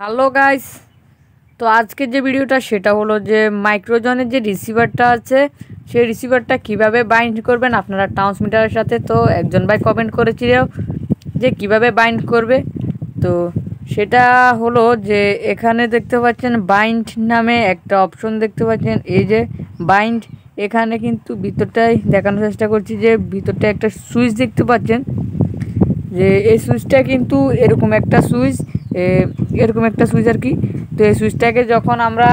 Hello guys. তো আজকের যে ভিডিওটা সেটা হলো যে মাইক্রোজনের যে রিসিভারটা আছে সেই রিসিভারটা কিভাবে বাইন্ড করবেন আপনারা ট্রান্সমিটারের সাথে। তো একজন ভাই কমেন্ট করেছিল যে কিভাবে বাইন্ড করবে। তো সেটা হলো যে এখানে দেখতে পাচ্ছেন বাইন্ড নামে একটা অপশন দেখতে পাচ্ছেন, এই যে বাইন্ড। এখানে কিন্তু ভিতরটাই দেখানোর চেষ্টা করছি যে ভিতরটা একটা সুইচ দেখতে পাচ্ছেন, যে এই সুইচটা কিন্তু এরকম একটা সুইচ আর কি। তো এই সুইচটাকে যখন আমরা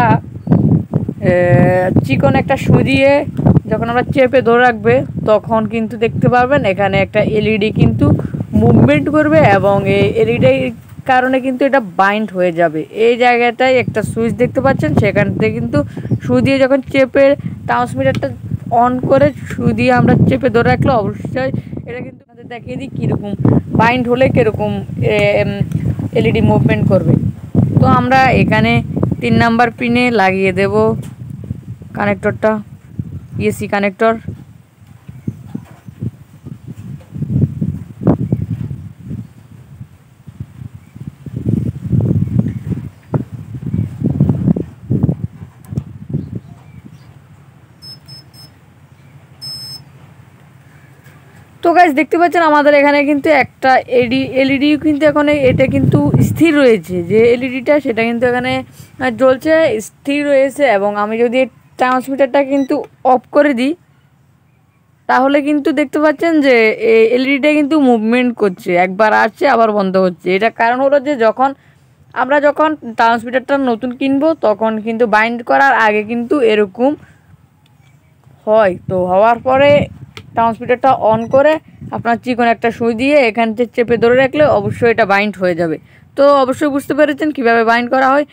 চিকন একটা সুই দিয়ে যখন আমরা চেপে ধরে রাখবে তখন কিন্তু দেখতে পারবেন এখানে একটা এলইডি কিন্তু মুভমেন্ট করবে এবং এই এলইডির কারণে কিন্তু এটা বাইন্ড হয়ে যাবে। এই জায়গাটায় একটা সুইচ দেখতে পাচ্ছেন, সেখান থেকে কিন্তু সুই দিয়ে যখন চেপে ট্রান্সমিটারটা অন করে সুই দিয়ে আমরা চেপে ধরে রাখলে অবশ্যই এটা কিন্তু আমাদের দেখিয়ে দিই কীরকম বাইন্ড হলে কীরকম এলইডি মুভমেন্ট করবে। তো আমরা এখানে 3 নাম্বার পিনে লাগিয়ে দেব কানেক্টরটা, এসি কানেক্টর। তো গাইস দেখতে পাচ্ছেন আমাদের এখানে কিন্তু একটা এলইডি কিন্তু এখন এটা কিন্তু স্থির রয়েছে, যে এলইডিটা সেটা কিন্তু এখানে জ্বলছে স্থির রয়েছে। এবং আমি যদি ট্রান্সমিটারটা কিন্তু অফ করে দিই তাহলে কিন্তু দেখতে পাচ্ছেন যে এলইডিটা কিন্তু মুভমেন্ট করছে, একবার আসছে আবার বন্ধ হচ্ছে। এটা কারণ হলো যে আমরা যখন ট্রান্সমিটারটা নতুন কিনবো তখন কিন্তু বাইন্ড করার আগে কিন্তু এরকম হয়। তো হওয়ার পরে ট্রান্সমিটারটা অন করে আপনার চিকন একটা সুই দিয়ে এখান থেকে চেপে ধরে রাখলে অবশ্যই এটা বাইন্ড হয়ে যাবে। তো অবশ্যই বুঝতে পেরেছেন কীভাবে বাইন্ড করা হয়।